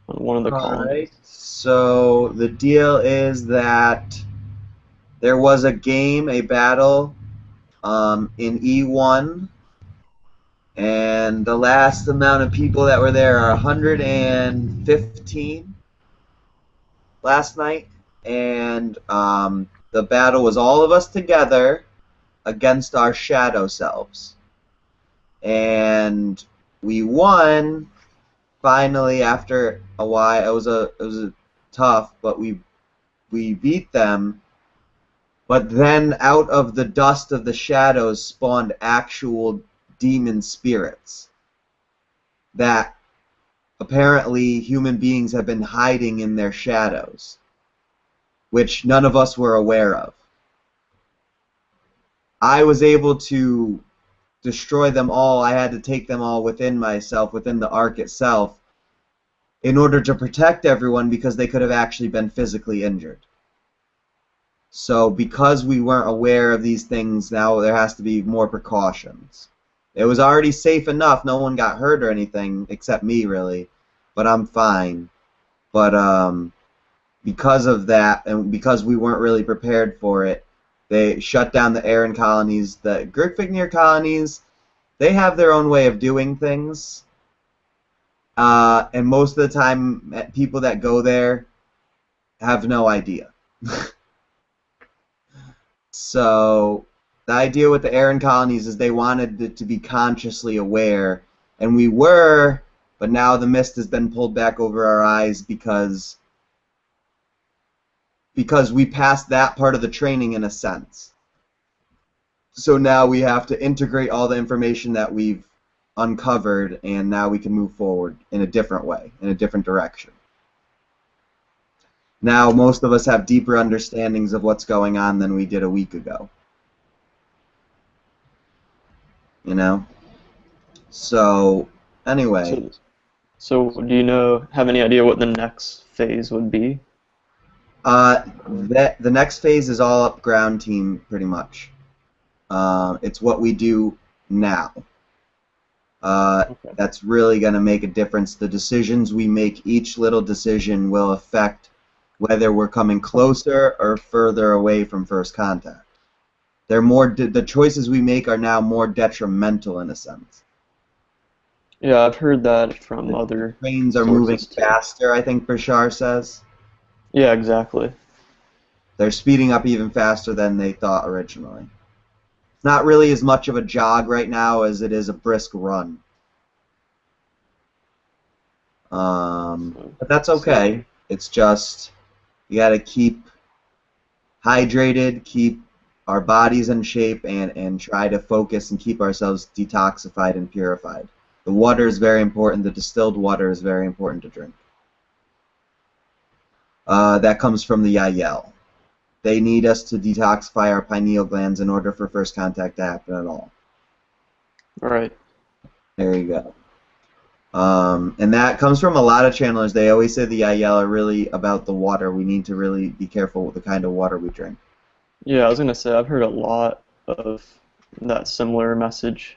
on one of the All colonies. right. So the deal is that there was a game, a battle in E1, and the last amount of people that were there are 115 last night, and the battle was all of us together against our shadow selves, and we won finally after a while. It was a tough, but we beat them. But then out of the dust of the shadows spawned actual demon spirits that apparently human beings have been hiding in their shadows, which none of us were aware of. I was able to destroy them all. I had to take them all within myself, within the arc itself, in order to protect everyone because they could have actually been physically injured. So because we weren't aware of these things, now there has to be more precautions. It was already safe enough. No one got hurt or anything, except me, really. But I'm fine. But because of that, and because we weren't really prepared for it, they shut down the Aran colonies. The Griffignir colonies, they have their own way of doing things. And most of the time, people that go there have no idea. So the idea with the Aran colonies is they wanted it to be consciously aware, and we were, but now the mist has been pulled back over our eyes because we passed that part of the training in a sense. So now we have to integrate all the information that we've uncovered, and now we can move forward in a different way, in a different direction. Now most of us have deeper understandings of what's going on than we did a week ago. You know? So, anyway, So, so do you have any idea what the next phase would be? the next phase is all up ground team, pretty much. It's what we do now. Okay. That's really going to make a difference. The decisions we make, each little decision will affect whether we're coming closer or further away from first contact. The choices we make are now more detrimental in a sense. Yeah, I've heard that from The other trains are moving sources too. faster, I think Bashar says. Yeah, exactly. They're speeding up even faster than they thought originally. It's not really as much of a jog right now as it is a brisk run. So, But that's so okay. It's just you got to keep hydrated, keep our bodies in shape, and try to focus and keep ourselves detoxified and purified. The water is very important. The distilled water is very important to drink. That comes from the Yael. They need us to detoxify our pineal glands in order for first contact to happen at all. all right. There you go. And that comes from a lot of channelers. They always say the Yael are really about the water. We need to really be careful with the kind of water we drink. Yeah, I was gonna say I've heard a lot of that similar message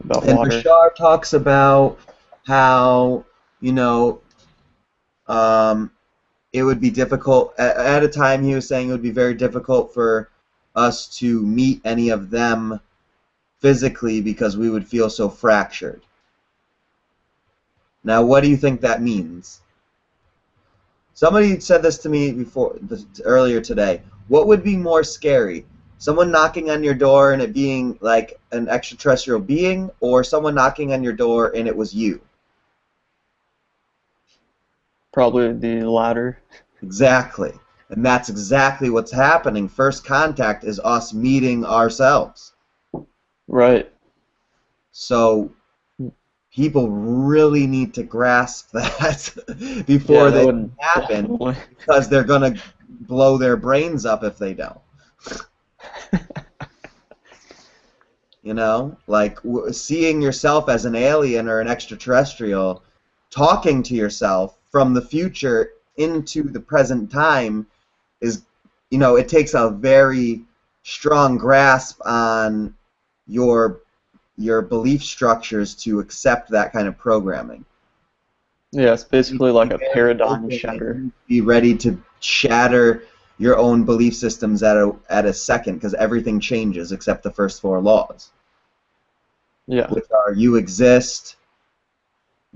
about And water. Bashar talks about how, you know, um, it would be difficult. At a time, he was saying it would be very difficult for us to meet any of them physically because we would feel so fractured. Now, what do you think that means? Somebody said this to me earlier today. What would be more scary? Someone knocking on your door and it being like an extraterrestrial being, or someone knocking on your door and it was you? Probably the latter. Exactly. And that's exactly what's happening. First contact is us meeting ourselves. Right. So people really need to grasp that Yeah, before that they would happen, definitely. because they're going to blow their brains up if they don't. You know, like seeing yourself as an alien or an extraterrestrial, talking to yourself from the future into the present time is, it takes a very strong grasp on your your belief structures to accept that kind of programming. Yeah, it's You need basically to like be a very paradigm open and you shatter. need to be ready to shatter your own belief systems at a second because everything changes except the first four laws, Yeah. which are you exist,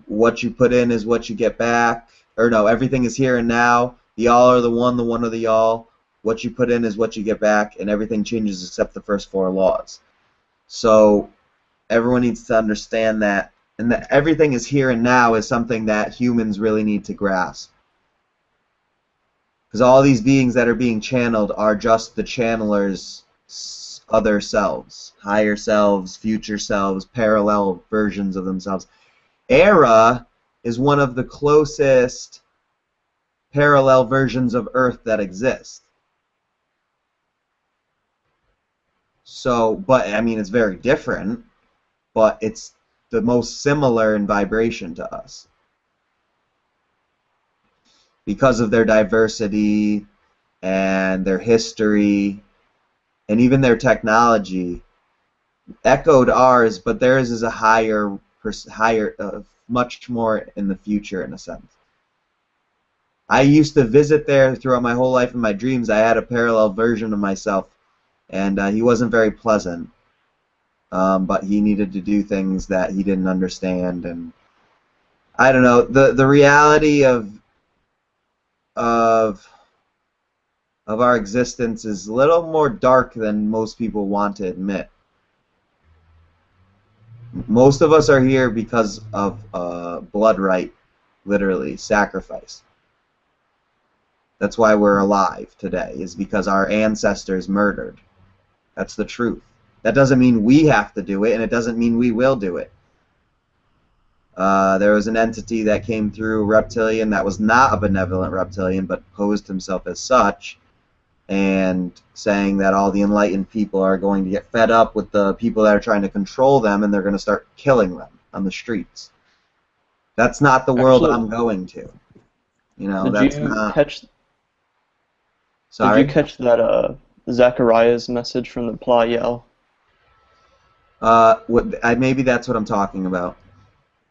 what you put in is what you get back, or no, everything is here and now, the all are the one are the all, what you put in is what you get back, and everything changes except the first four laws. So everyone needs to understand that, and that everything is here and now is something that humans really need to grasp. Because all these beings that are being channeled are just the channelers' other selves, higher selves, future selves, parallel versions of themselves. Era is one of the closest parallel versions of Earth that exist. So, but I mean, it's very different, but it's the most similar in vibration to us because of their diversity and their history and even their technology. Echoed ours, but theirs is a higher, much more in the future in a sense. I used to visit there throughout my whole life in my dreams. I had a parallel version of myself, and he wasn't very pleasant. But he needed to do things that he didn't understand, and I don't know. The reality of of our existence is a little more dark than most people want to admit. Most of us are here because of blood right, literally sacrifice. That's why we're alive today, is because our ancestors murdered. That's the truth. That doesn't mean we have to do it, and it doesn't mean we will do it. There was an entity that came through, reptilian, that was not a benevolent reptilian, but posed himself as such, and saying that all the enlightened people are going to get fed up with the people that are trying to control them, and they're going to start killing them on the streets. That's not the world Actually, I'm going to. You know, did that's you not. catch did you Sorry. catch that Zachariah's message from the Playa? Maybe that's what I'm talking about.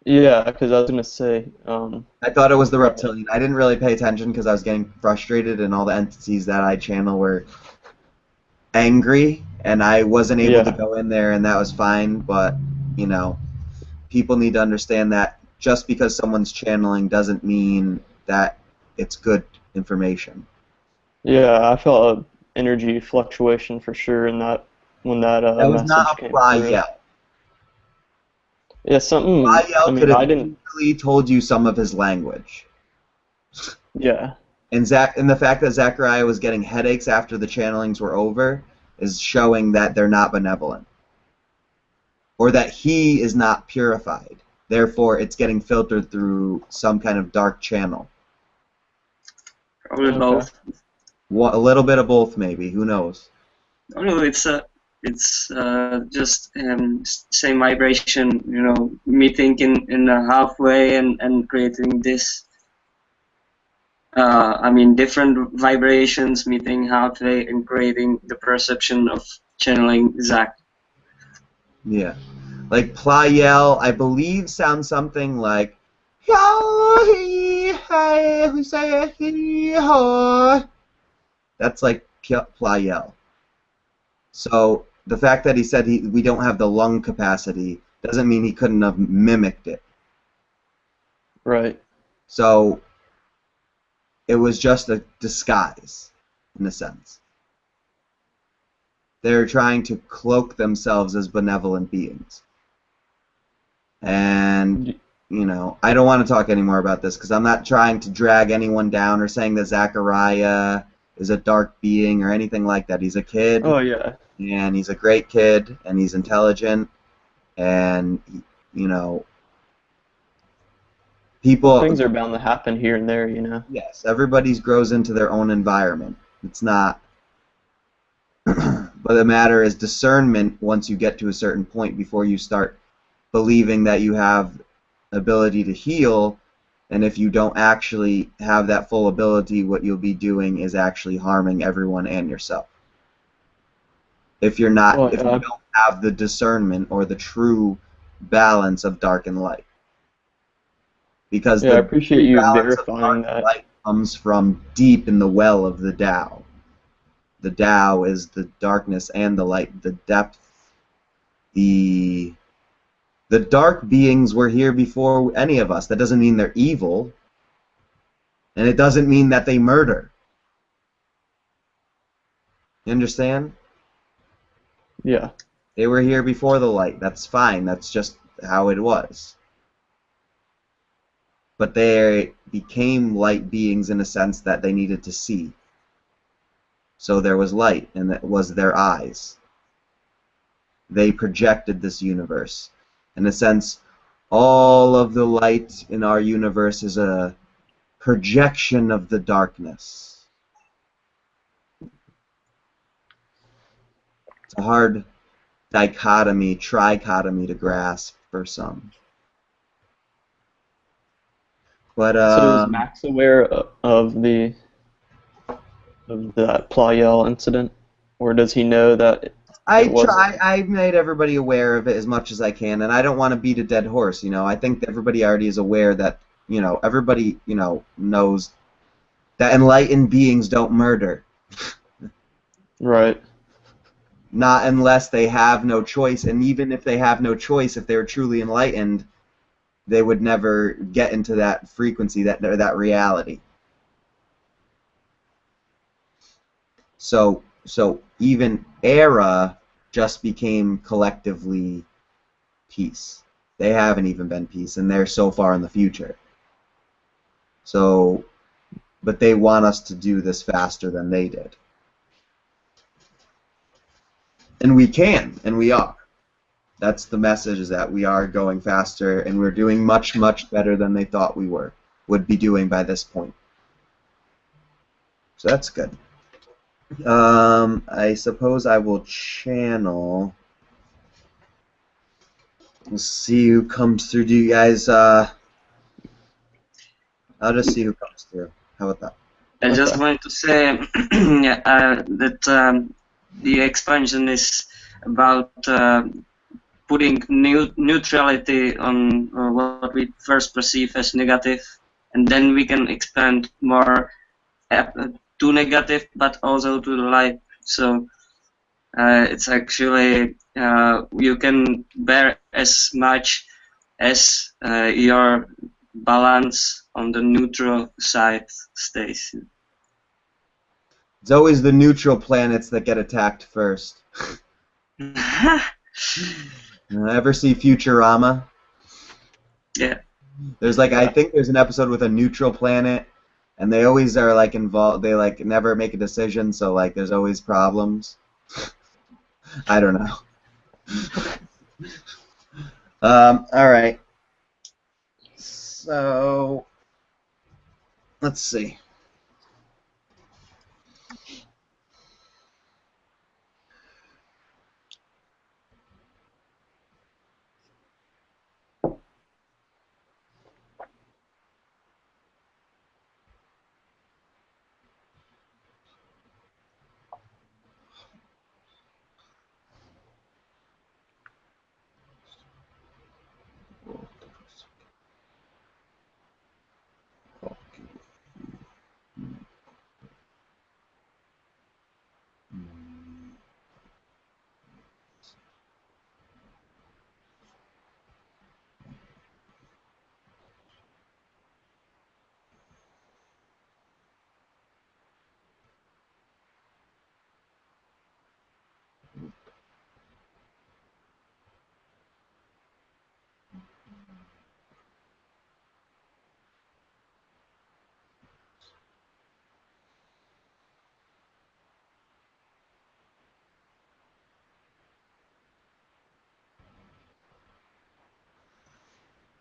Yeah, because I was gonna say, I thought it was the right. reptilian. I didn't really pay attention because I was getting frustrated, and all the entities that I channel were angry, and I wasn't able to Yeah, go in there, and that was fine. But you know, people need to understand that just because someone's channeling doesn't mean that it's good information. yeah, I felt a energy fluctuation for sure in that when that That was not message a came fly through. yell. Yeah, something. I Yell could mean, have I didn't. easily told you some of his language. Yeah, And the fact that Zachariah was getting headaches after the channelings were over is showing that they're not benevolent, or that he is not purified. Therefore, it's getting filtered through some kind of dark channel. Probably okay. both. A little bit of both, maybe. Who knows? Oh no, it's just same vibration. You know, meeting in a halfway and creating this. I mean, different vibrations meeting halfway and creating the perception of channeling Zach. Yeah. Like Playel, I believe, sounds something like. That's like Playel. So the fact that he said we don't have the lung capacity doesn't mean he couldn't have mimicked it. Right. So it was just a disguise, in a sense. They're trying to cloak themselves as benevolent beings. And, Y- I don't want to talk anymore about this because I'm not trying to drag anyone down or saying that Zachariah is a dark being or anything like that. He's a kid, Oh yeah. and he's a great kid, and he's intelligent, and, you know, people, Things are bound to happen here and there, you know. yes, everybody's grows into their own environment. It's not, but the matter is discernment once you get to a certain point before you start believing that you have ability to heal, and if you don't actually have that full ability, what you'll be doing is actually harming everyone and yourself. Well, If you don't have the discernment or the true balance of dark and light. because Yeah, I the appreciate true you balance of dark verifying and that. light comes from deep in the well of the Tao. The Tao is the darkness and the light, the depth, the dark beings were here before any of us. That doesn't mean they're evil, and it doesn't mean that they murder. You understand? Yeah. They were here before the light. That's fine. That's just how it was. But they became light beings in a sense that they needed to see. So there was light, and that was their eyes. They projected this universe. In a sense, all of the light in our universe is a projection of the darkness. It's a hard dichotomy, trichotomy to grasp for some. But So is Max aware of that Playel incident, or does he know that it wasn't? I've made everybody aware of it as much as I can, and I don't want to beat a dead horse. I think that everybody already is aware that everybody knows that enlightened beings don't murder. Right. Not unless they have no choice, and even if they have no choice, if they were truly enlightened, they would never get into that frequency, that reality. So even era just became collectively peace. They haven't even been peace, and they're so far in the future. So, but they want us to do this faster than they did. And we can, and we are. That's the message, is that we are going faster, and we're doing much, much better than they thought we would be doing by this point. So that's good. I suppose I will channel. We'll see who comes through. Do you guys, I'll just see who comes through. How about that? I just Okay. wanted to say yeah, that the expansion is about putting neutrality on what we first perceive as negative, and then we can expand more to negative, but also to the light. So it's actually you can bear as much as your balance on the neutral side stays. It's always the neutral planets that get attacked first. Ever see Futurama? Yeah. There's I think there's an episode with a neutral planet, and they always are involved. They never make a decision, so there's always problems. I don't know. All right. So let's see.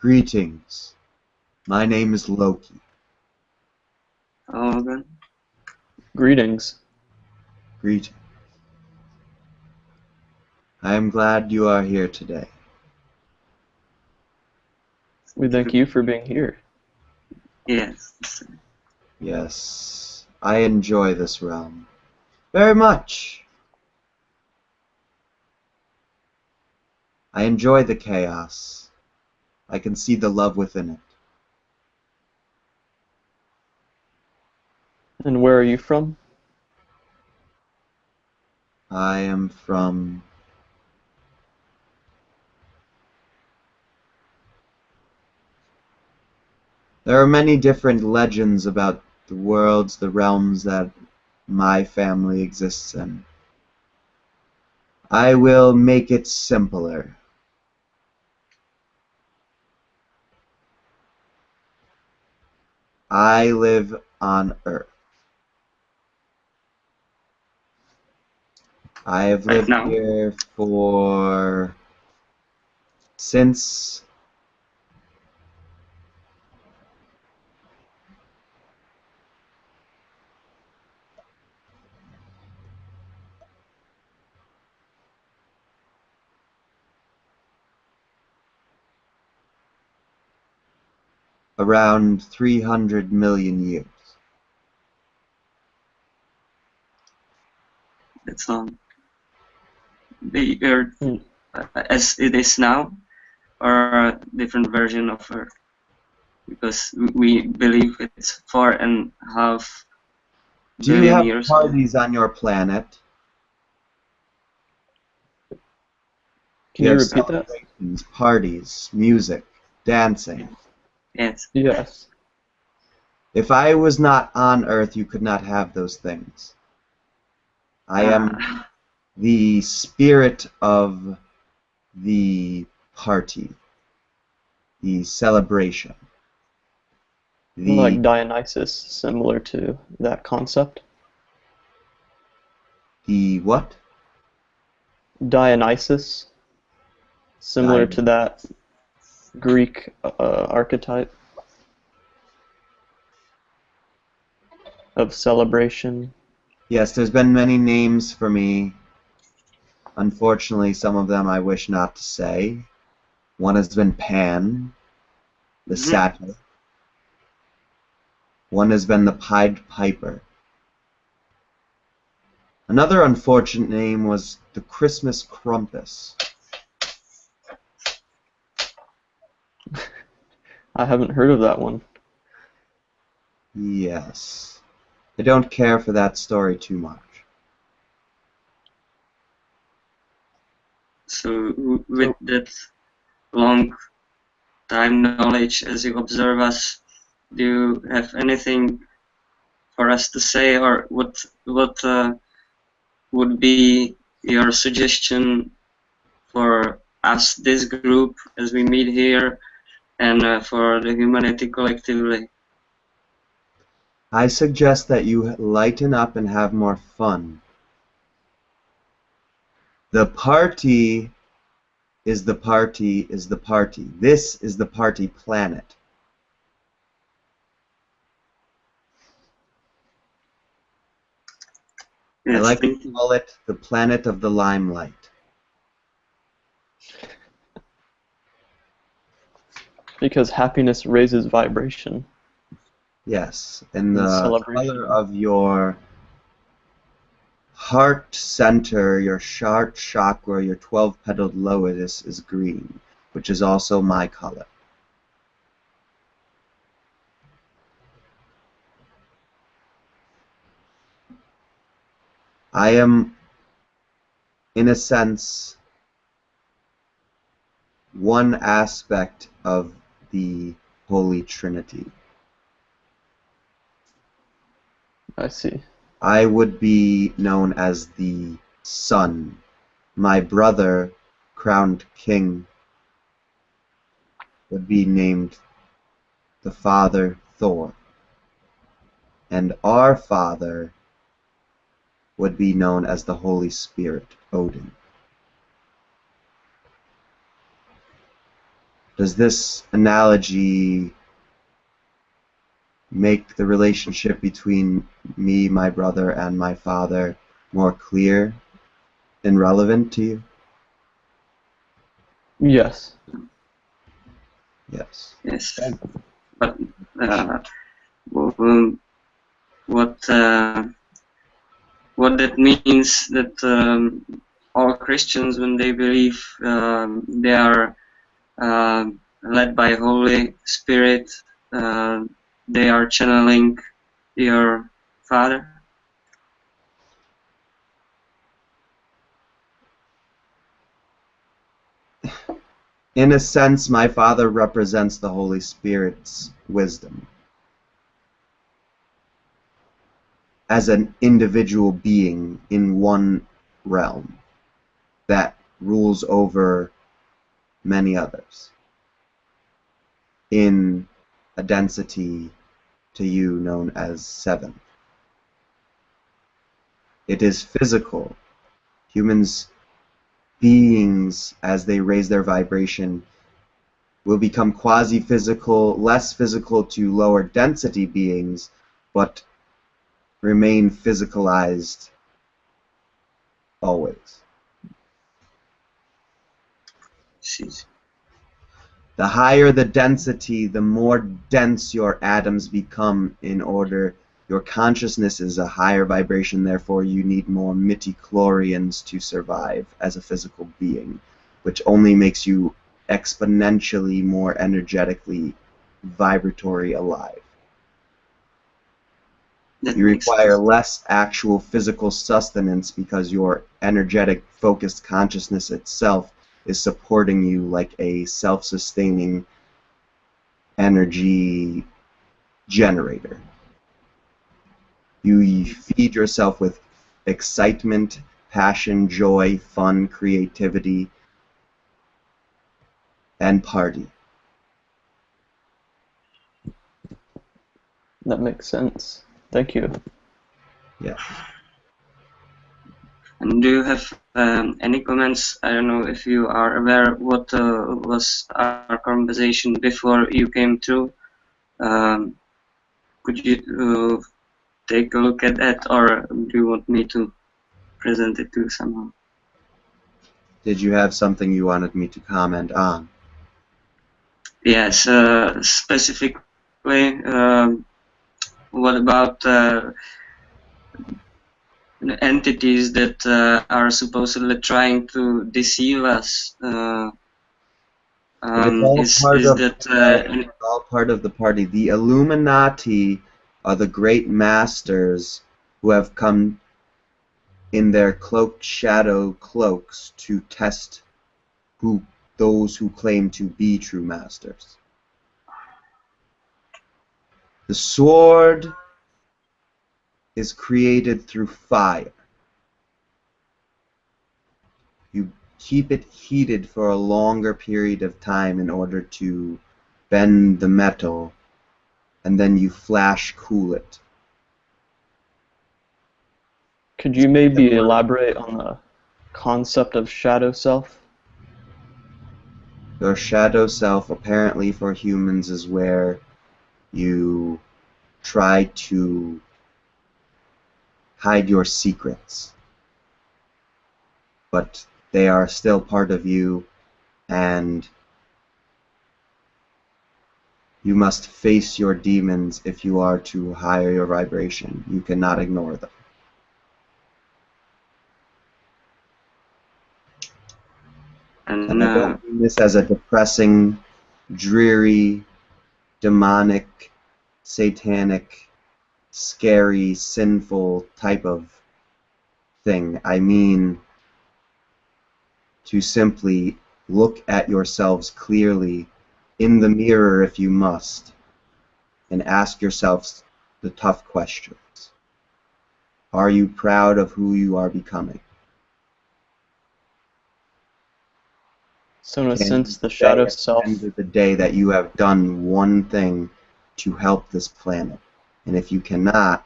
Greetings. My name is Loki. Oh, okay. Greetings. Greetings. I am glad you are here today. We thank you for being here. Yes. Yes, I enjoy this realm very much. I enjoy the chaos. I can see the love within it. And where are you from? I am from... There are many different legends about the worlds, the realms that my family exists in. I will make it simpler. I live on Earth. I have Right lived now? here for... since... around 300 million years. That's on the Earth Mm. as it is now, or a different version of Earth? Because we believe it's 4.5 Do you billion have years old. parties on your planet? Can You you have repeat that? celebrations, parties, music, dancing. Yes. Yes. If I was not on Earth, you could not have those things. I am Ah, the spirit of the party, the celebration, Like the Dionysus, similar to that concept. what? Dionysus, similar Diamond. to that Greek archetype of celebration. Yes, there's been many names for me. Unfortunately, some of them I wish not to say. One has been Pan, the mhm. satyr. One has been the Pied Piper. Another unfortunate name was the Christmas Crumpus. I haven't heard of that one. Yes. I don't care for that story too much. So with So, that long time knowledge as you observe us, do you have anything for us to say, or what would be your suggestion for us, this group, as we meet here, and for the humanity collectively? I suggest that you lighten up and have more fun. The party is the party is the party. This is the party planet. I Yes, like to thank you. call it the planet of the limelight. because happiness raises vibration Yes, and and the color celebration. of your heart center, your heart chakra, your 12-petaled lotus is green, which is also my color. I am, in a sense, one aspect of the Holy Trinity. I see. I would be known as the Sun. My brother, crowned king, would be named the Father Thor. And our Father would be known as the Holy Spirit, Odin. Does this analogy make the relationship between me, my brother, and my father more clear and relevant to you? Yes. Yes. Yes, but um, what what that means that all Christians, when they believe they are led by Holy Spirit, they are channeling your father? In a sense, my Father represents the Holy Spirit's wisdom as an individual being in one realm that rules over many others in a density to you known as 7. It is physical. Humans, beings, as they raise their vibration, will become quasi-physical, less physical to lower density beings, but remain physicalized always. She's The higher the density, the more dense your atoms become in order. Your consciousness is a higher vibration, therefore you need more midichlorians to survive as a physical being, which only makes you exponentially more energetically vibratory alive. that You makes require sense. less actual physical sustenance because your energetic focused consciousness itself is supporting you like a self-sustaining energy generator. You feed yourself with excitement, passion, joy, fun, creativity, and party. That makes sense. Thank you. Yeah. And do you have any comments? I don't know if you are aware what was our conversation before you came through. Could you take a look at that, or do you want me to present it to you somehow? Did you have something you wanted me to comment on? Yes, specifically, what about entities that are supposedly trying to deceive us? It is all part Is of the that party. It's all part of the party. The Illuminati are the great masters who have come in their cloaked shadow cloaks to test those who claim to be true masters. The sword is created through fire. You keep it heated for a longer period of time in order to bend the metal, and then you flash cool it. Could you maybe elaborate on the concept of shadow self? Your shadow self, apparently for humans, is where you try to hide your secrets, but they are still part of you, and you must face your demons if you are to higher your vibration. You cannot ignore them. And and I don't mean this as a depressing, dreary, demonic, satanic, scary, sinful type of thing. I mean to simply look at yourselves clearly in the mirror if you must, and ask yourselves the tough questions. Are you proud of who you are becoming? So in a Can you sense, the say shadow at the self, end of the day that you have done one thing to help this planet? And if you cannot,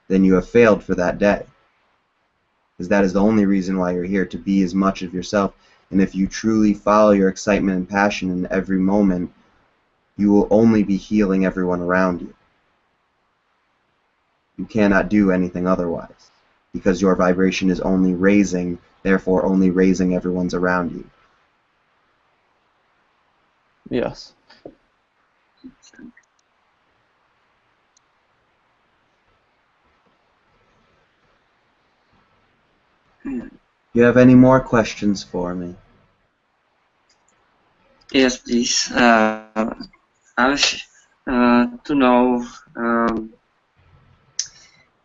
then you have failed for that day. Because that is the only reason why you're here, to be as much of yourself. And if you truly follow your excitement and passion in every moment, you will only be healing everyone around you. You cannot do anything otherwise, because your vibration is only raising, therefore only raising everyone's around you. yes. Do you have any more questions for me? yes, please. I wish to know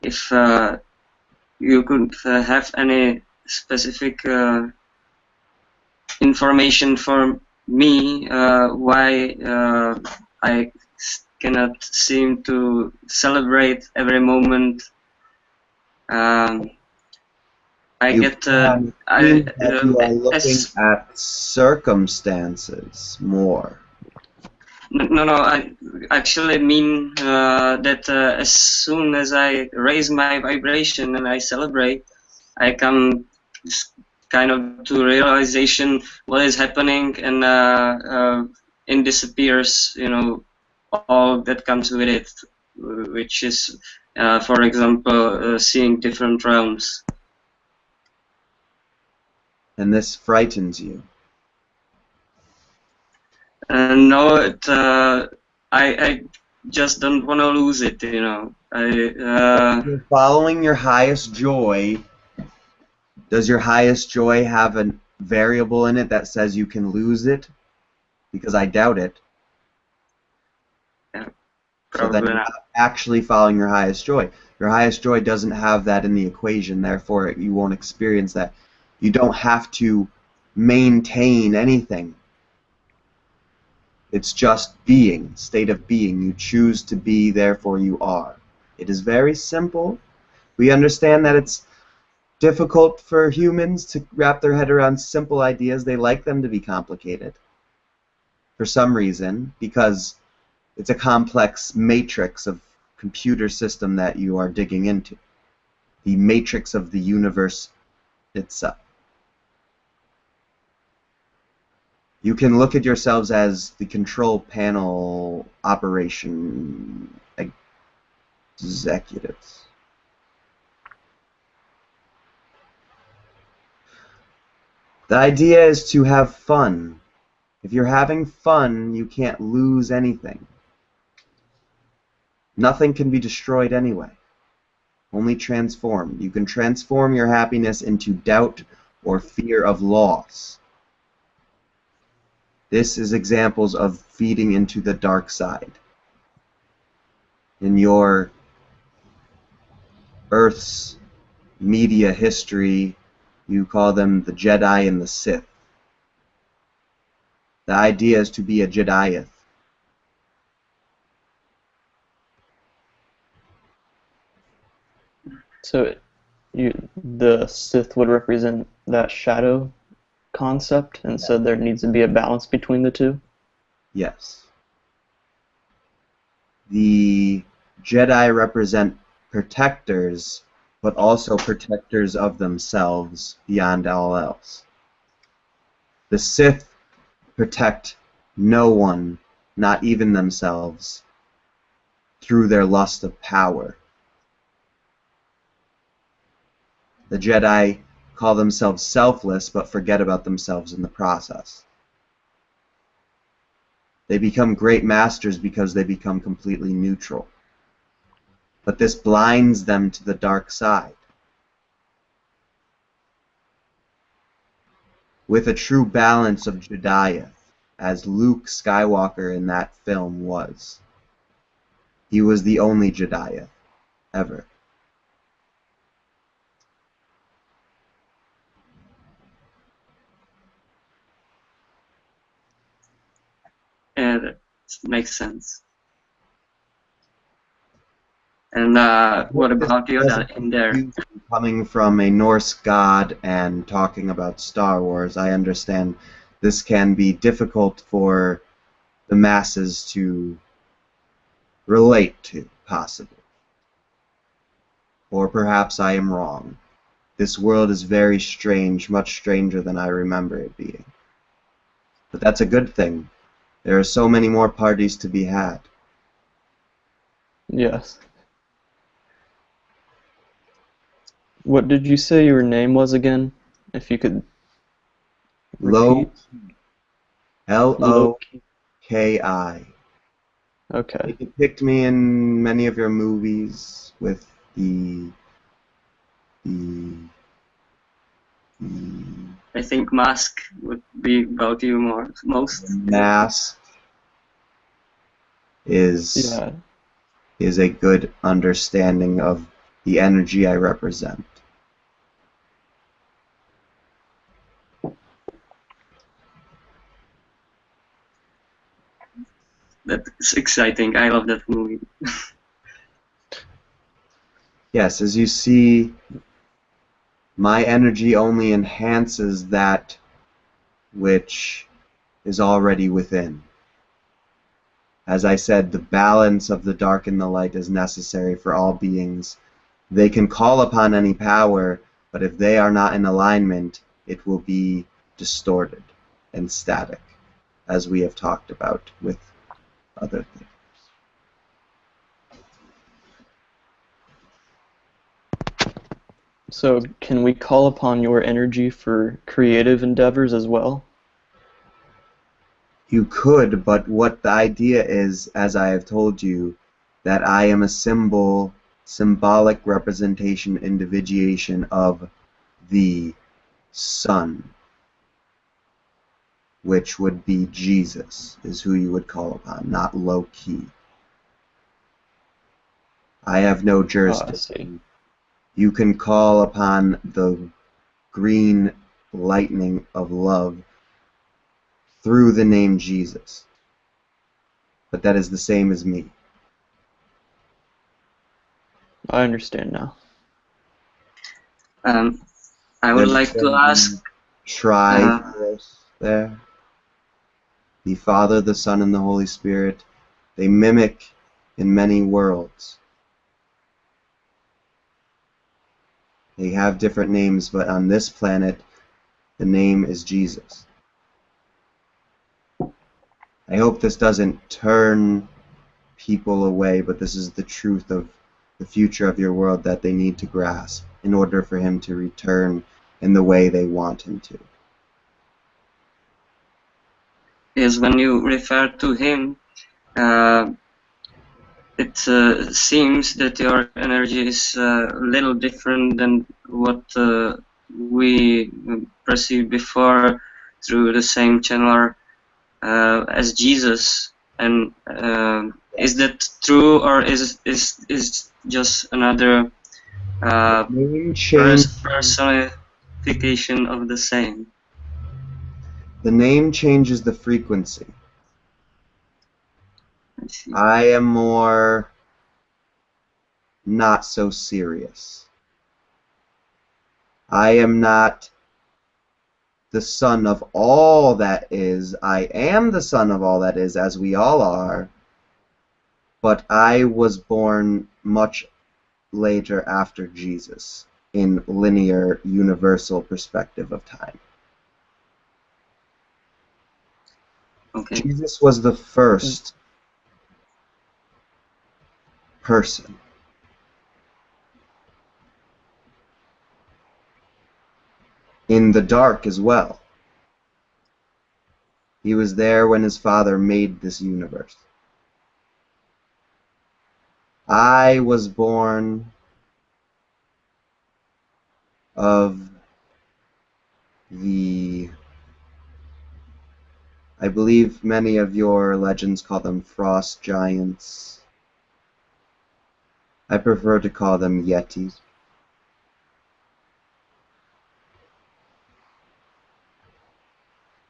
if you could have any specific information for me why I cannot seem to celebrate every moment. I You get can I seem that you are looking as at circumstances more. no, I actually mean that as soon as I raise my vibration and I celebrate, I come kind of to realization what is happening, and it disappears, all that comes with it, which is, for example, seeing different realms. And this frightens you. No, I just don't want to lose it, You're following your highest joy. Does your highest joy have a variable in it that says you can lose it? Because I doubt it. Yeah, So then probably you're not. not actually following your highest joy. Your highest joy doesn't have that in the equation, therefore you won't experience that. You don't have to maintain anything. It's just being, state of being. You choose to be, therefore you are. It is very simple. We understand that it's difficult for humans to wrap their head around simple ideas. They like them to be complicated for some reason, because it's a complex matrix of computer system that you are digging into. The matrix of the universe itself. You can look at yourselves as the control panel operation executives. The idea is to have fun. If you're having fun, you can't lose anything. Nothing can be destroyed anyway. Only transformed. You can transform your happiness into doubt or fear of loss. This is examples of feeding into the dark side. In your Earth's media history, you call them the Jedi and the Sith. The idea is to be a Jediath. So the Sith would represent that shadow concept, and so there needs to be a balance between the two. Yes. The Jedi represent protectors, but also protectors of themselves beyond all else. The Sith protect no one, not even themselves, through their lust of power. The Jedi call themselves selfless, but forget about themselves in the process. They become great masters because they become completely neutral. But this blinds them to the dark side. With a true balance of Jediath, as Luke Skywalker in that film was. He was the only Jediath ever. Yeah, that makes sense. And what about Yoda in there? Coming from a Norse god and talking about Star Wars, I understand this can be difficult for the masses to relate to, possibly. Or perhaps I am wrong. This world is very strange, much stranger than I remember it being. But that's a good thing. There are so many more parties to be had. Yes. What did you say your name was again? If you could repeat. Loki. Loki. They Okay. depict me in many of your movies with the I think Mask would be about you most. mask is Yeah. a good understanding of the energy I represent. That's exciting. I love that movie. Yes, as you see, my energy only enhances that which is already within. As I said, the balance of the dark and the light is necessary for all beings. They can call upon any power, but if they are not in alignment, it will be distorted and static, as we have talked about with other things. So can we call upon your energy for creative endeavors as well? You could, but what the idea is, as I have told you, that I am a symbolic representation, individuation of the Son, which would be Jesus, is who you would call upon, not Loki. I have no Oh, I see. jurisdiction. You can call upon the green lightning of love through the name Jesus, but that is the same as me. I understand now. I would like to ask. Triforce there. The Father, the Son, and the Holy Spirit. They mimic in many worlds. They have different names, but on this planet, the name is Jesus. I hope this doesn't turn people away, but this is the truth of the future of your world that they need to grasp in order for him to return in the way they want him to. Yes, when you refer to him, it seems that your energy is a little different than what we perceived before through the same channel as Jesus. And is that true, or is just another personification of the same? The name changes the frequency. I see. I am more not so serious. I am not the son of all that is. I am the son of all that is, as we all are, but I was born much later after Jesus in linear, universal perspective of time. Okay. Jesus was the first person. In the dark as well. He was there when his father made this universe. I was born of the... I believe many of your legends call them frost giants. I prefer to call them yetis.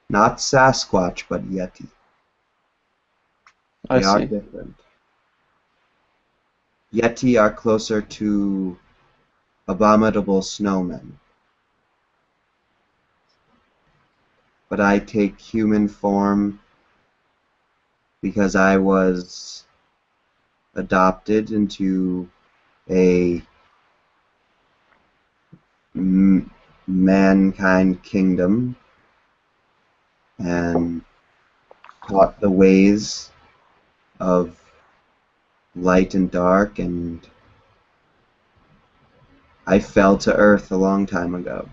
Not Sasquatch, but Yeti. I They are see. different. Yeti are closer to abominable snowmen. But I take human form because I was adopted into a mankind kingdom and taught the ways of light and dark, and I fell to earth a long time ago,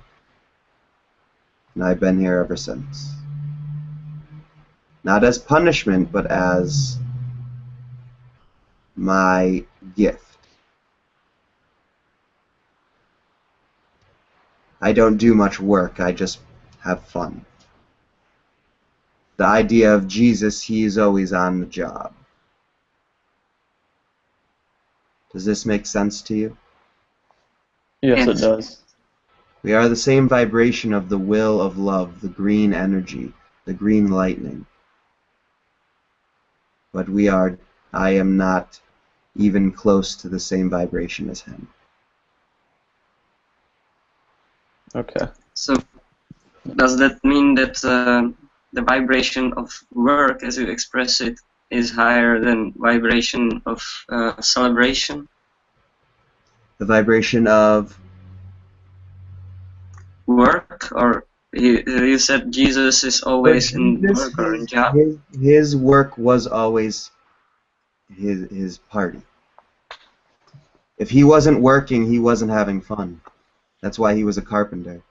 and I've been here ever since. Not as punishment, but as my gift. I don't do much work, I just have fun. The idea of Jesus, he's always on the job. Does this make sense to you? Yes, it Yes. does. We are the same vibration of the will of love, the green energy, the green lightning. But I am not even close to the same vibration as him. Okay. So does that mean that the vibration of work, as you express it, is higher than vibration of celebration? The vibration of Work, or you said Jesus is but always in Jesus, work or in job? his work was always his party. If he wasn't working, he wasn't having fun. That's why he was a carpenter.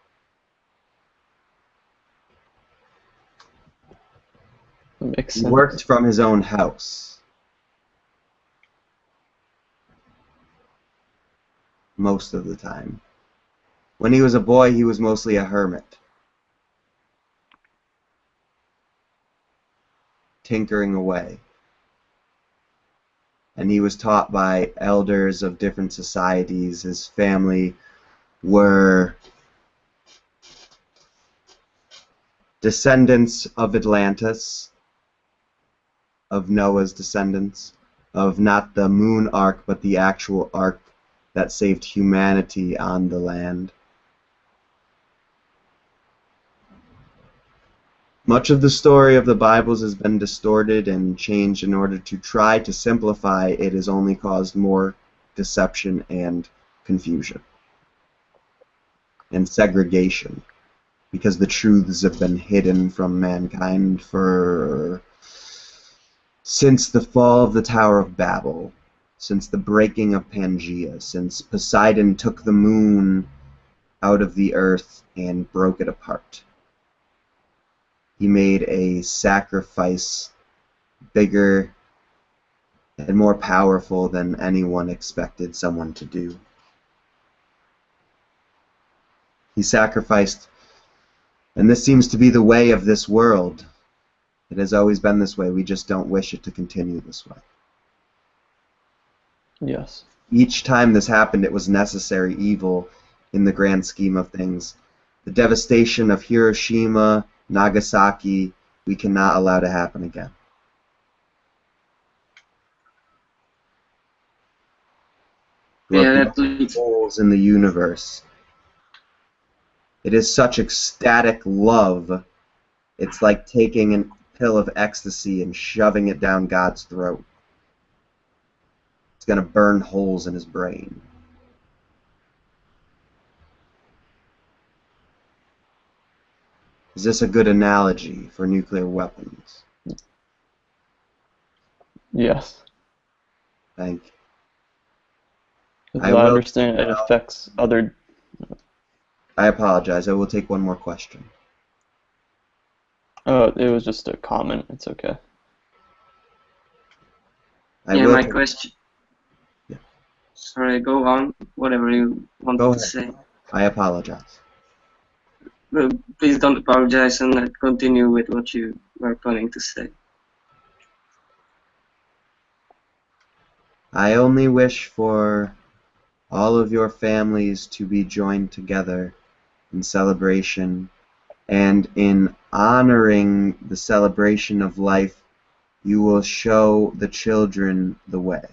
That makes He sense. worked from his own house most of the time. When he was a boy, he was mostly a hermit, tinkering away. And he was taught by elders of different societies. His family were descendants of Atlantis, of Noah's descendants, of not the moon ark, but the actual ark that saved humanity on the land. Much of the story of the Bibles has been distorted and changed in order to try to simplify. It has only caused more deception and confusion and segregation, because the truths have been hidden from mankind since the fall of the Tower of Babel, since the breaking of Pangea, since Poseidon took the moon out of the earth and broke it apart. He made a sacrifice bigger and more powerful than anyone expected someone to do. He sacrificed, and this seems to be the way of this world. It has always been this way. We just don't wish it to continue this way. Yes. Each time this happened, it was necessary evil in the grand scheme of things. The devastation of Hiroshima, Nagasaki, we cannot allow to happen again. There Yeah, are that leads. holes in the universe. It is such ecstatic love. It's like taking a pill of ecstasy and shoving it down God's throat. It's going to burn holes in his brain. Is this a good analogy for nuclear weapons? Yes. Thank you. As I I will understand, it affects other. I apologize. I will take one more question. Oh, it was just a comment. It's okay. I Yeah, will my take- question. Yeah. Sorry, go on. Whatever you wanted Go to ahead. say. I apologize. Please don't apologize and continue with what you were planning to say. I only wish for all of your families to be joined together in celebration, and in honoring the celebration of life, you will show the children the way.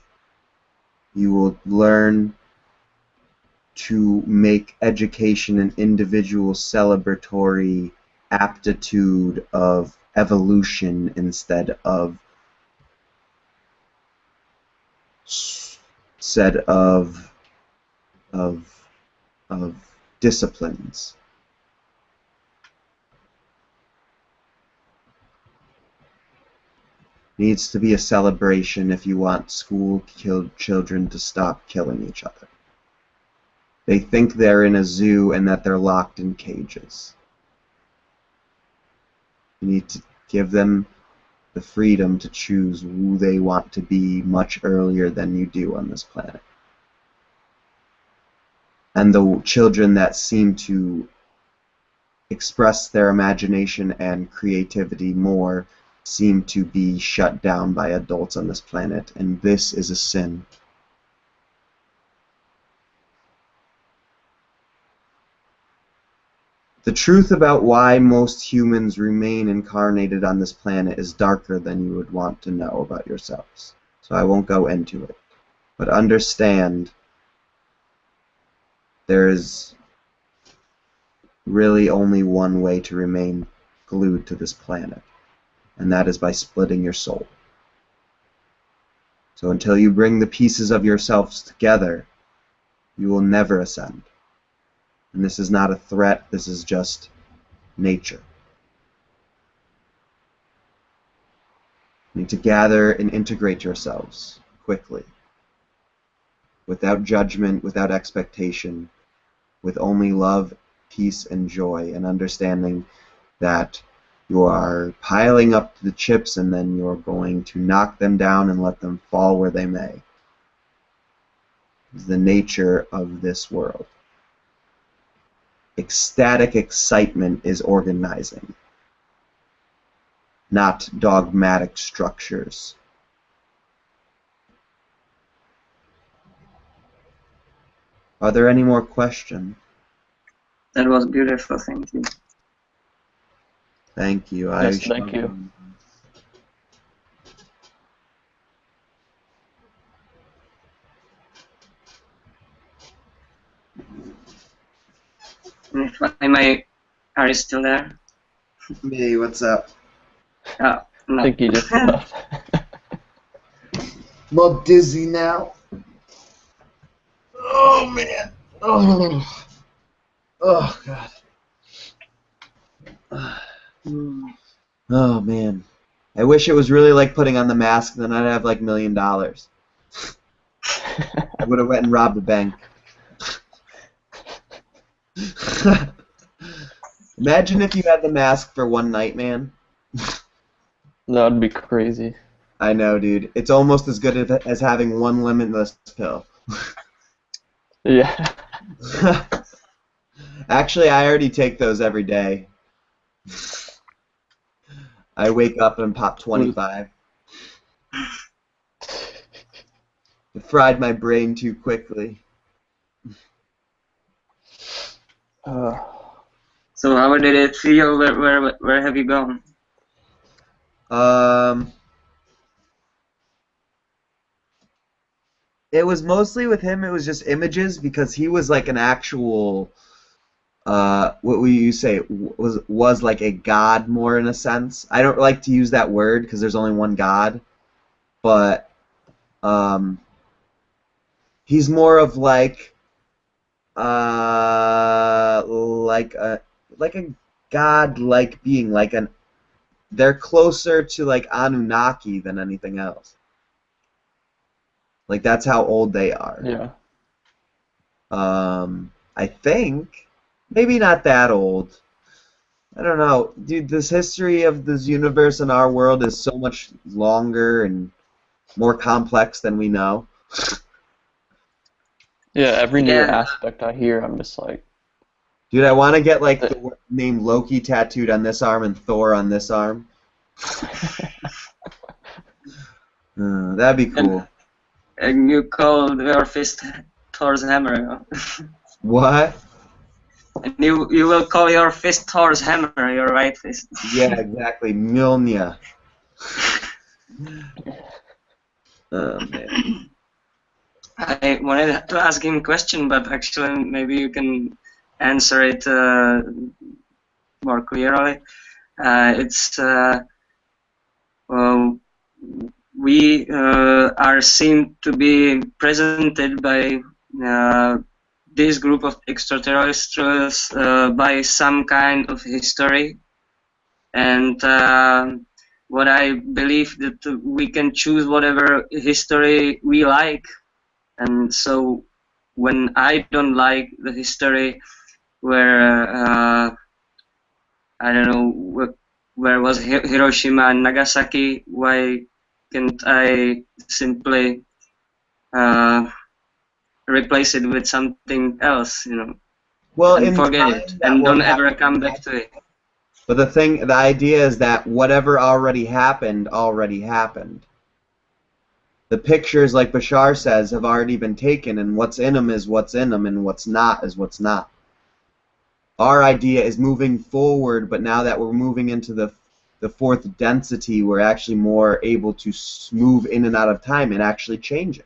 You will learn to make education an individual celebratory aptitude of evolution instead of of of disciplines. Needs to be a celebration if you want school children to stop killing each other. They think they're in a zoo and that they're locked in cages. You need to give them the freedom to choose who they want to be much earlier than you do on this planet. And the children that seem to express their imagination and creativity more seem to be shut down by adults on this planet, and this is a sin. The truth about why most humans remain incarnated on this planet is darker than you would want to know about yourselves. So I won't go into it. But understand there is really only one way to remain glued to this planet, and that is by splitting your soul. So until you bring the pieces of yourselves together, you will never ascend. And this is not a threat, this is just nature. You need to gather and integrate yourselves quickly, without judgment, without expectation, with only love, peace, and joy, and understanding that you are piling up the chips and then you're going to knock them down and let them fall where they may. It's the nature of this world. Ecstatic excitement is organizing, not dogmatic structures. Are there any more questions? That was beautiful, thank you. Thank you. Yes, thank you. If I may, are you still there? Hey, what's up? Oh, no. I think you just left. I'm all dizzy now. Oh, man. Oh, oh God. Oh, man. I wish it was really like putting on the mask, then I'd have like $1 million. I would have went and robbed a bank. Imagine if you had the mask for one night, man. That would be crazy. I know, dude. It's almost as good as having one limitless pill. Yeah. Actually, I already take those every day. I wake up and pop 25. It fried my brain too quickly. So how did it feel? Where have you gone? It was mostly with him. It was just images because he was like an actual. What would you say was like a god more in a sense. I don't like to use that word because there's only one god, but he's more of like a god-like being, they're closer to like Anunnaki than anything else. Like that's how old they are. Yeah. I think maybe not that old. I don't know, dude. This history of this universe and our world is so much longer and more complex than we know. Yeah, every new Yeah. aspect I hear, I'm just like, Dude, I want to get like the name Loki tattooed on this arm and Thor on this arm. That'd be cool. And you called your fist Thor's hammer. What? And you will call your fist Thor's hammer, your right fist. Yeah, exactly. Mjolnir. Oh, man. I wanted to ask him a question, but actually maybe you can answer it more clearly. We are seen to be presented by this group of extraterrestrials by some kind of history, and what I believe that we can choose whatever history we like, and so when I don't like the history where I don't know where was Hiroshima and Nagasaki, why can't I simply replace it with something else, you know, Well, and in forget time, it, that and will don't ever happen. come back to it. But the idea is that whatever already happened, already happened. The pictures, like Bashar says, have already been taken, and what's in them is what's in them, and what's not is what's not. our idea is moving forward, but now that we're moving into the fourth density, we're actually more able to move in and out of time and actually change it.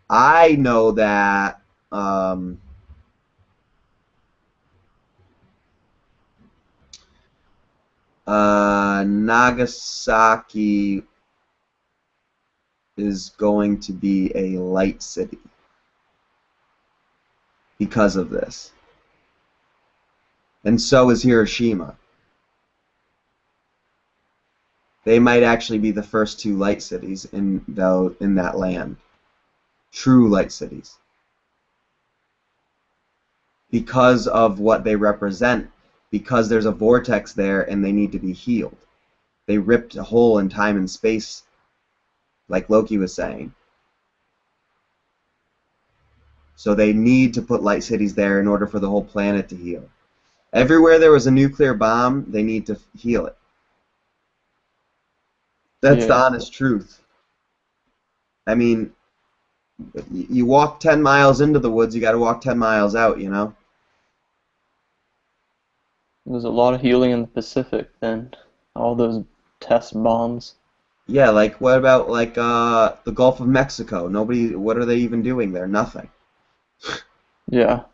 I know that Nagasaki is going to be a light city because of this. And so is Hiroshima. They might actually be the first two light cities in that land. True light cities. Because of what they represent. Because there's a vortex there and they need to be healed. They ripped a hole in time and space, like Loki was saying. So they need to put light cities there in order for the whole planet to heal. Everywhere there was a nuclear bomb, they need to heal it. That's the honest truth. I mean, you walk 10 miles into the woods, you got to walk 10 miles out, you know? There's a lot of healing in the Pacific then. All those test bombs. Yeah, like what about like the Gulf of Mexico? Nobody, what are they even doing there? Nothing. Yeah.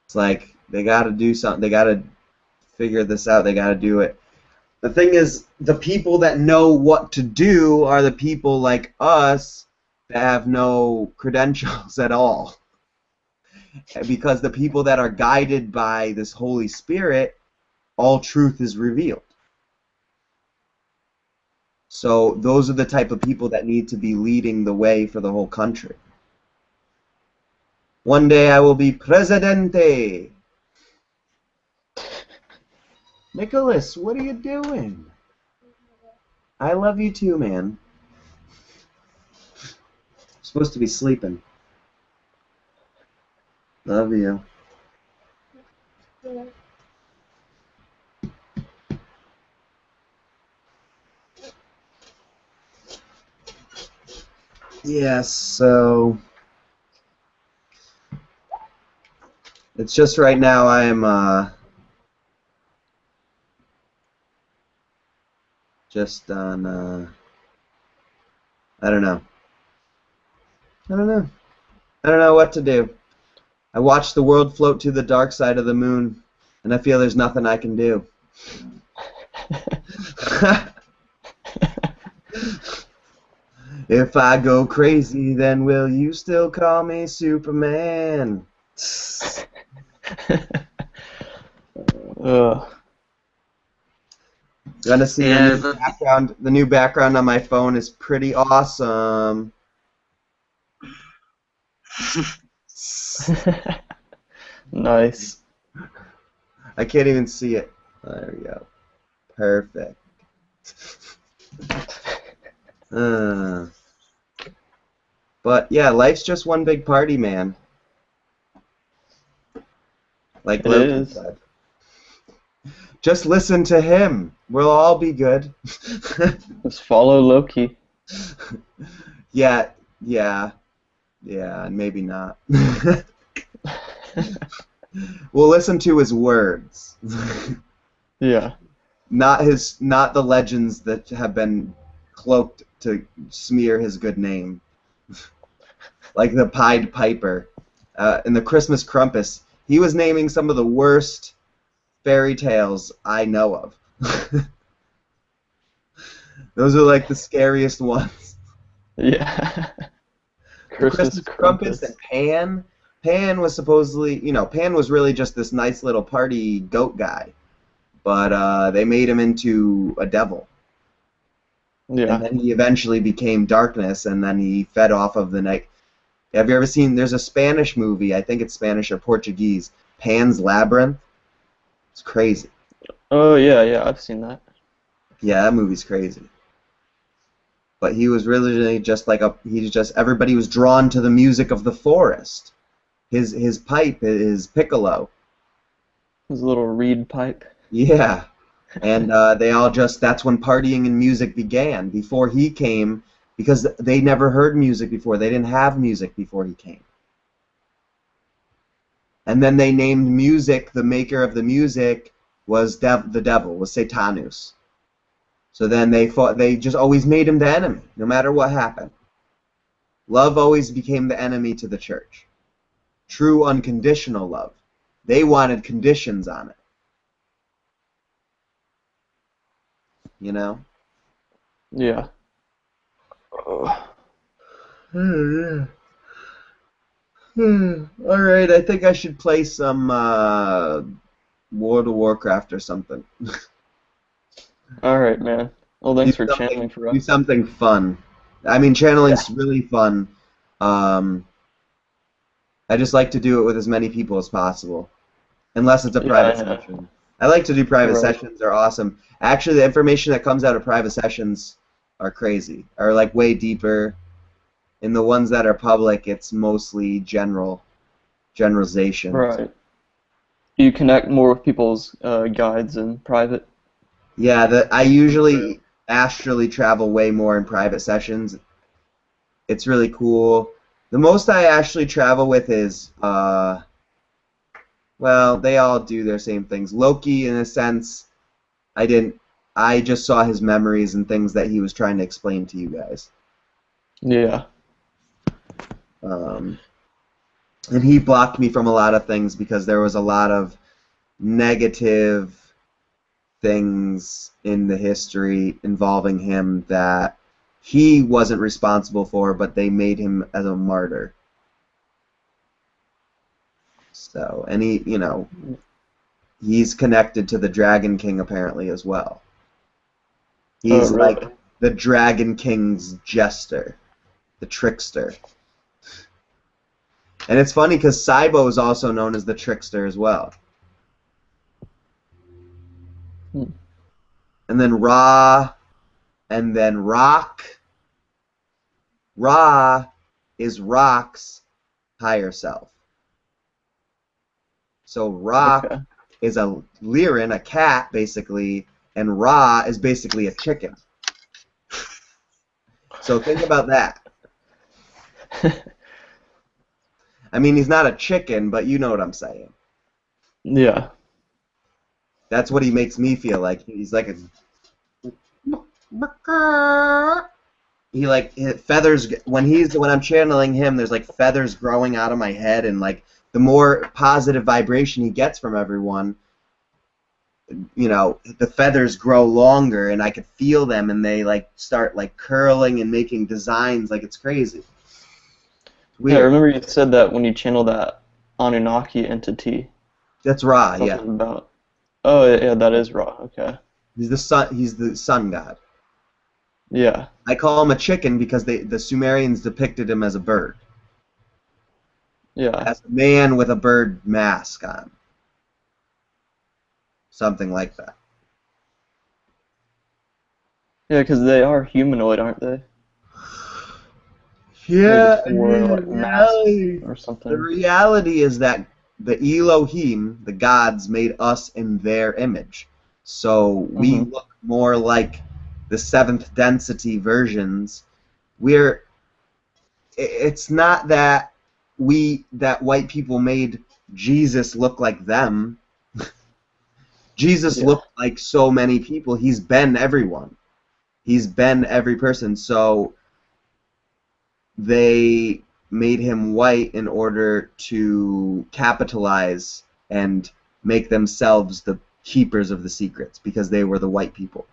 It's like they got to do something. They got to figure this out. They got to do it. The thing is, the people that know what to do are the people like us that have no credentials at all. Because the people that are guided by this Holy Spirit, all truth is revealed. So those are the type of people that need to be leading the way for the whole country. One day I will be Presidente. Nicholas, what are you doing? I love you too, man. I'm supposed to be sleeping. Love you. Yes, so it's just right now I am just on I don't know. I don't know what to do. I watched the world float to the dark side of the moon, and I feel there's nothing I can do. If I go crazy, then will you still call me Superman? Gonna see the background. The new background on my phone is pretty awesome. Nice. I can't even see it. There we go. Perfect. But yeah, life's just one big party, man. Like Loki said. Just listen to him. We'll all be good. Just follow Loki. Yeah, and maybe not. We'll listen to his words. Yeah. Not the legends that have been cloaked to smear his good name. Like the Pied Piper and the Christmas Krampus. He was naming some of the worst fairy tales I know of. Those are like the scariest ones. Yeah. Christmas Krampus and Pan. Pan was supposedly, Pan was really just this nice little party goat guy. But they made him into a devil. Yeah. And then he eventually became darkness, and then he fed off of the night. Have you ever seen, there's a Spanish movie, I think it's Spanish or Portuguese, Pan's Labyrinth? It's crazy. Oh, yeah, I've seen that. Yeah, that movie's crazy. But he was really just like everybody was drawn to the music of the forest. His pipe, his piccolo. His little reed pipe. Yeah. And they all that's when partying and music began. Before he came, because they never heard music before. They didn't have music before he came. And then they named music, the maker of the music was the devil, was Satanus. So then they just always made him the enemy, no matter what happened. Love always became the enemy to the church. True unconditional love. They wanted conditions on it. You know? Yeah. Yeah. Alright, I think I should play some World of Warcraft or something. All right, man. Well, do thanks for channeling for do us. something fun. I mean, channeling's really fun. I just like to do it with as many people as possible, unless it's a Yeah, I private know. session. I like to do private Right. sessions. They're awesome. Actually, the information that comes out of private sessions are crazy, are like way deeper. In the ones that are public, it's mostly generalization. Right. You connect more with people's guides in private. Yeah, I usually astrally travel way more in private sessions. It's really cool. The most I actually travel with is, well, they all do their same things. Loki, in a sense, I just saw his memories and things that he was trying to explain to you guys. Yeah. And he blocked me from a lot of things because there was a lot of negative things in the history involving him that he wasn't responsible for, but they made him as a martyr. So, and he's connected to the Dragon King apparently as well. He's really? like the Dragon King's jester, the trickster. And it's funny because Saibo is also known as the trickster as well. Hmm. And then Ra, and then Rock. Ra is Rock's higher self. So Rock Okay. is a Lyran, a cat, basically, and Ra is basically a chicken. So think about that. I mean, he's not a chicken, but you know what I'm saying. Yeah. That's what he makes me feel like. He's like a... He like feathers when I'm channeling him. There's like feathers growing out of my head, and like the more positive vibration he gets from everyone, the feathers grow longer, and I could feel them, and they like start like curling and making designs. Like it's crazy. It's weird. Yeah, I remember you said that when you channel that Anunnaki entity. That's Ra. Something Yeah, about. Oh, yeah, that is Ra. Okay. he's the sun. He's the sun god. Yeah. I call him a chicken because the Sumerians depicted him as a bird, Yeah. as a man with a bird mask on, something like that. Yeah, because they are humanoid, aren't they? Yeah, They just wore like masks or the something. reality is that the Elohim, the gods, made us in their image. So we look more like the seventh density versions. It's not that white people made Jesus look like them. Jesus looked like so many people. He's been everyone. He's been every person. So they made him white in order to capitalize and make themselves the keepers of the secrets because they were the white people.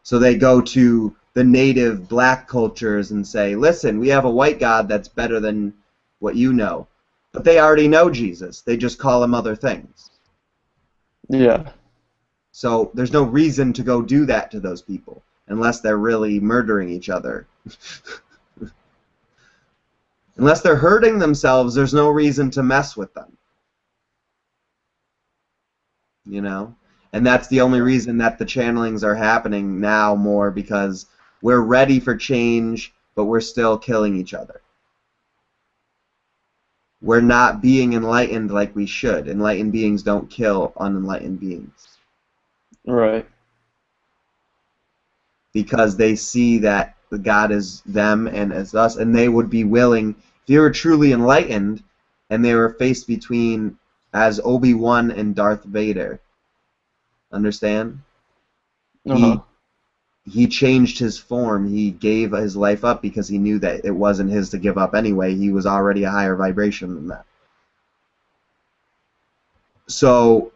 So they go to the native black cultures and say, listen, we have a white God that's better than what you know. But they already know Jesus. They just call him other things. Yeah. So there's no reason to go do that to those people unless they're really murdering each other. Unless they're hurting themselves, there's no reason to mess with them. And that's the only reason that the channelings are happening now more, because we're ready for change, but we're still killing each other. We're not being enlightened like we should. Enlightened beings don't kill unenlightened beings. Right. Because they see that the God is them and as us, and they would be willing, if they were truly enlightened, and they were faced between as Obi-Wan and Darth Vader. Understand? Uh-huh. He changed his form. He gave his life up because he knew that it wasn't his to give up anyway. He was already a higher vibration than that. So,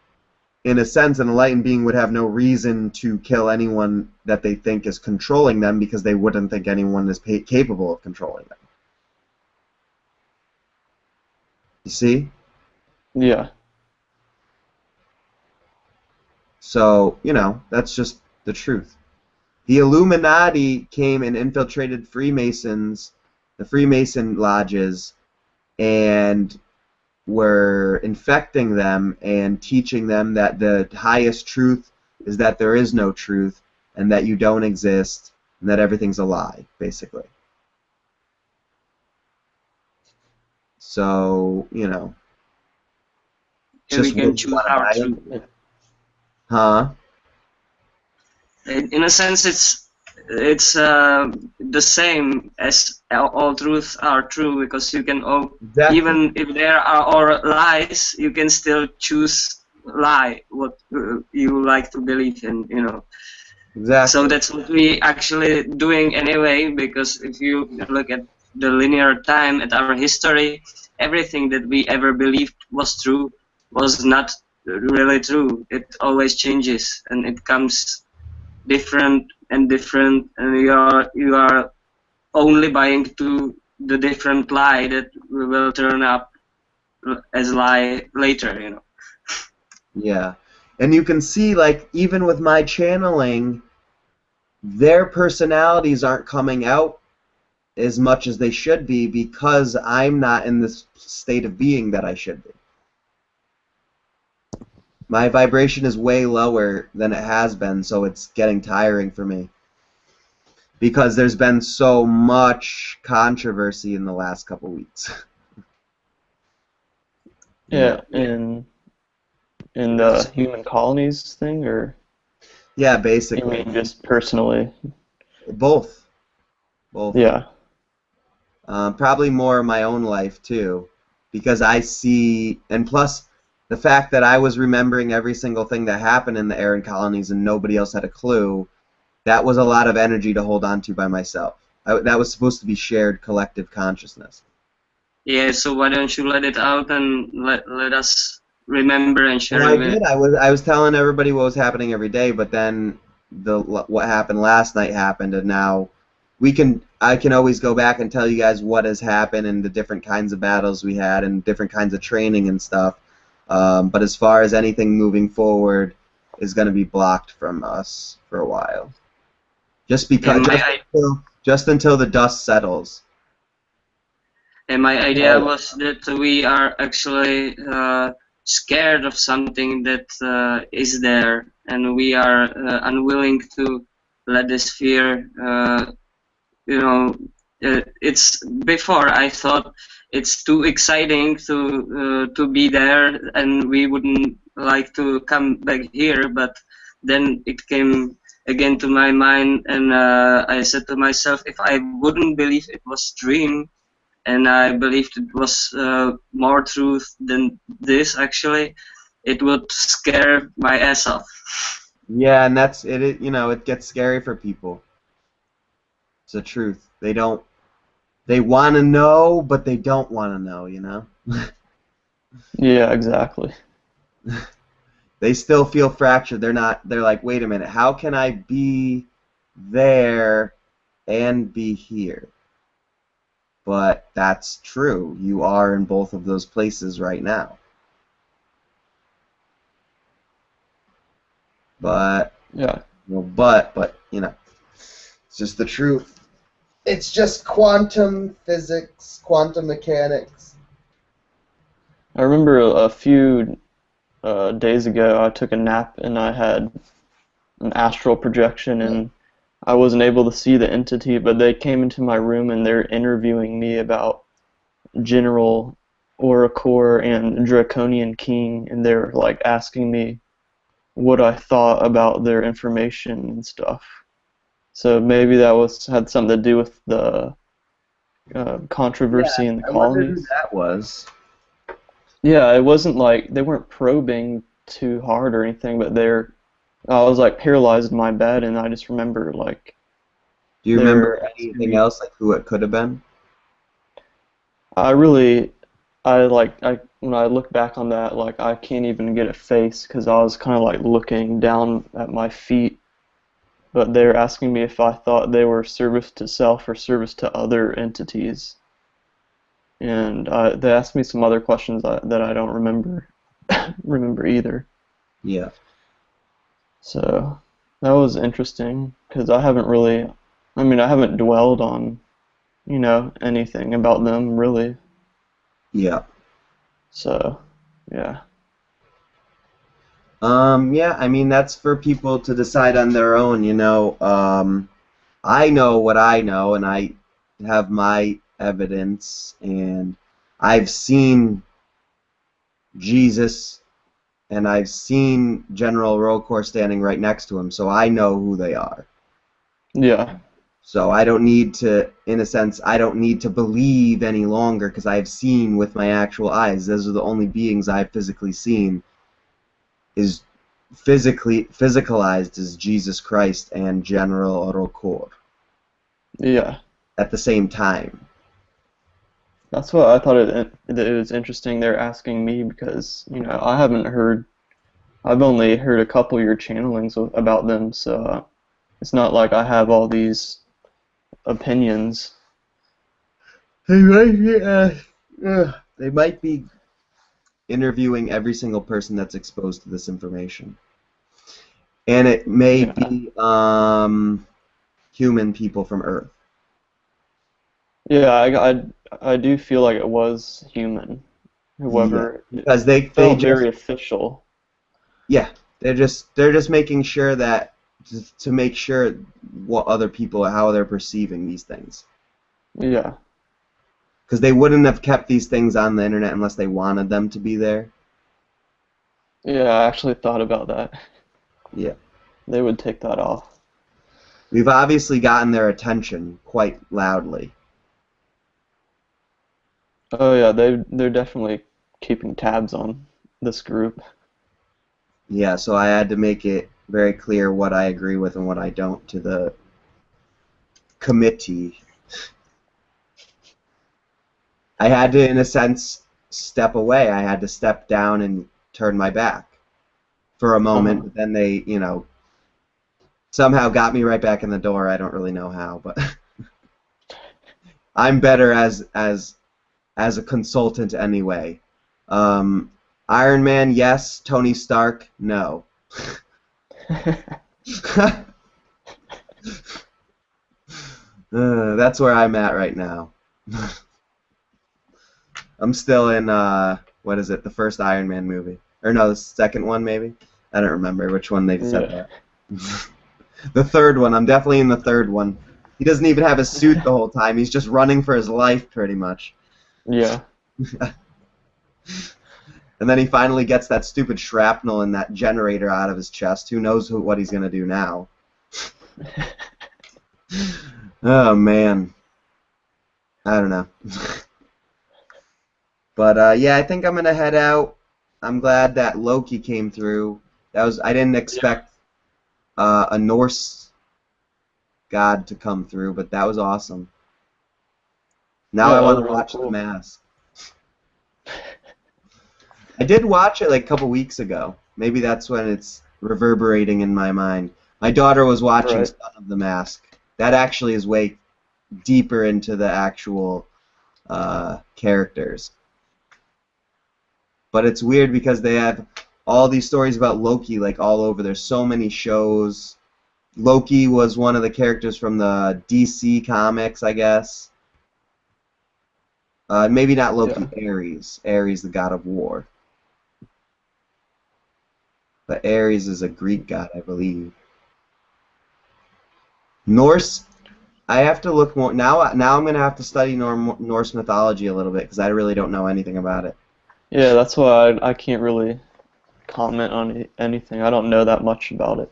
in a sense, an enlightened being would have no reason to kill anyone that they think is controlling them because they wouldn't think anyone is capable of controlling them. You see? Yeah. So, you know, that's just the truth. The Illuminati came and infiltrated Freemasons, the Freemason lodges, and were infecting them and teaching them that the highest truth is that there is no truth and that you don't exist and that everything's a lie, basically. So, you know, it's And we just what can you choose want to our buy truth. into. Huh? In a sense, it's the same as all truths are true, because you can Exactly. even if there are all lies, you can still choose lie what you like to believe in, you know. Exactly. So that's what we actually doing anyway, because if you look at the linear time at our history, everything that we ever believed was true was not really true. It always changes and it comes different and different, and you are only buying to the different lie that will turn up as lie later, you know. Yeah. And you can see, like, even with my channeling, their personalities aren't coming out as much as they should be because I'm not in this state of being that I should be. My vibration is way lower than it has been, so it's getting tiring for me. Because there's been so much controversy in the last couple weeks. Yeah, Yeah. in the human colonies thing, or Yeah, you basically. mean just personally? Both. Both. Yeah. Probably more in my own life, too. Because I see, and plus, the fact that I was remembering every single thing that happened in the Aran colonies and nobody else had a clue, that was a lot of energy to hold on to by myself. That was supposed to be shared collective consciousness. Yeah, so why don't you let it out and let us remember and share Well, it I with. did. I was telling everybody what was happening every day, but then what happened last night happened, and now I can always go back and tell you guys what has happened and the different kinds of battles we had and different kinds of training and stuff. But as far as anything moving forward is going to be blocked from us for a while, just Yeah, because just until the dust settles. and my idea Oh, was that we are actually scared of something that is there, and we are unwilling to let this fear. You know, it's before I thought it's too exciting to be there, and we wouldn't like to come back here. But then it came again to my mind, and I said to myself, if I wouldn't believe it was dream, and I believed it was more truth than this, actually, it would scare my ass off. Yeah, and that's it. It gets scary for people. It's the truth. They want to know, but they don't want to know, you know? yeah, exactly. They still feel fractured. They're like, wait a minute, how can I be there and be here? But that's true. You are in both of those places right now. But, Yeah. it's just the truth. It's just quantum physics, quantum mechanics. I remember a few days ago I took a nap and I had an astral projection and I wasn't able to see the entity, but they came into my room and they're interviewing me about General Oracor and Draconian King, and they're like asking me what I thought about their information and stuff. So maybe that had something to do with the Yeah, controversy in the I wonder who colonies. that was. Yeah, it wasn't like they weren't probing too hard or anything, but I was like paralyzed in my bed, and I just remember like Do you remember they're asking anything me. else, like who it could have been? I really, I when I look back on that, like I can't even get a face because I was kind of like looking down at my feet, but they're asking me if I thought they were service to self or service to other entities, and they asked me some other questions that I don't remember either. Yeah. So that was interesting because I haven't dwelled on, anything about them really. Yeah. So, yeah. Yeah, I mean, that's for people to decide on their own, you know. I know what I know, and I have my evidence, and I've seen Jesus, and I've seen General Rokor standing right next to him, so I know who they are. Yeah. So I don't need to, in a sense, I don't need to believe any longer because I've seen with my actual eyes. Those are the only beings I've physically seen is physicalized as Jesus Christ and General Rokor Yeah. at the same time. That's what I thought that it was interesting they're asking me because, I've only heard a couple of your channelings about them, so it's not like I have all these opinions. They might be interviewing every single person that's exposed to this information. And it may Yeah. be human people from Earth. Yeah, I do feel like it was human. Yeah, Whoever, it because they felt just very official. yeah, they're just making sure that to make sure what other people how they're perceiving these things. Yeah. Because they wouldn't have kept these things on the internet unless they wanted them to be there. Yeah, I actually thought about that. Yeah. They would take that off. We've obviously gotten their attention quite loudly. Oh yeah, they're definitely keeping tabs on this group. Yeah, so I had to make it very clear what I agree with and what I don't to the committee. I had to, in a sense, step away. I had to step down and turn my back for a moment, Uh-huh. but then they, somehow got me right back in the door. I don't really know how, but I'm better as a consultant anyway. Um, Iron Man, yes. Tony Stark, no. That's where I'm at right now. I'm still in what is it? The first Iron Man movie, or no, the second one maybe. I don't remember which one they said Yeah. that. The third one. I'm definitely in the third one. He doesn't even have a suit the whole time. He's just running for his life, pretty much. Yeah. And then he finally gets that stupid shrapnel and that generator out of his chest. Who knows what he's gonna do now? Oh man, I don't know. But yeah, I think I'm gonna head out. I'm glad that Loki came through. I didn't Yeah. expect a Norse god to come through, but that was awesome. Now Yeah, I that want was to really watch The cool. Mask. I did watch it like a couple weeks ago. Maybe that's when it's reverberating in my mind. My daughter was watching Right. Son of the Mask. That actually is way deeper into the actual characters. But it's weird because they have all these stories about Loki like all over. There's so many shows. Loki was one of the characters from the DC comics, I guess. Maybe not Loki, Yeah. Ares. Ares, the god of war. But Ares is a Greek god, I believe. Norse, I have to look more now. Now I'm gonna have to study Norse mythology a little bit because I really don't know anything about it. Yeah, that's why I can't really comment on anything. I don't know that much about it.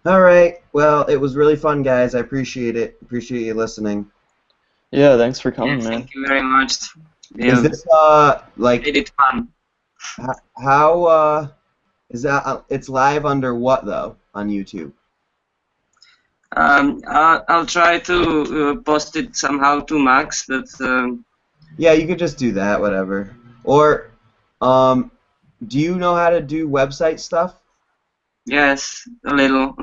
All right. Well, it was really fun, guys. I appreciate it. Appreciate you listening. Yeah, thanks for Yeah, coming, man. thank you very much. Is Yeah, this like made it fun. how is that? It's live under what though on YouTube? I'll try to post it somehow to Max, but Yeah, you could just do that, whatever. Or, um, do you know how to do website stuff? yes, a little.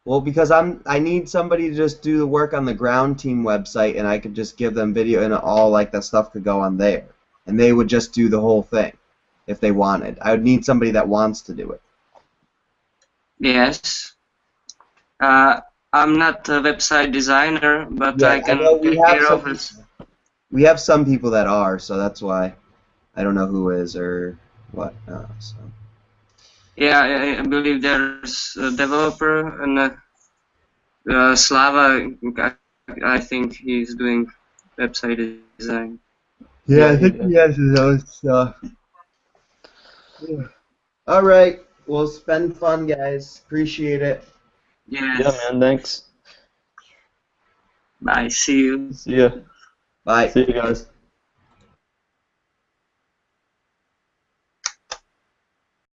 Well, because I need somebody to just do the work on the ground team website, and I could just give them video, and all like that stuff could go on there, and they would just do the whole thing if they wanted. I would need somebody that wants to do it. Yes. Uh, I'm not a website designer, but Yeah, I I know can take care of it. we have some people that are, so that's why I don't know who is or what. So. Yeah, I believe there's a developer and Slava. I think he's doing website design. Yeah, Yeah, I he think he did. has his own stuff. Yeah. All right. Well, it's been fun, guys. Appreciate it. Yeah, Yes. man, thanks. Bye. See you. See ya. Bye. See you guys.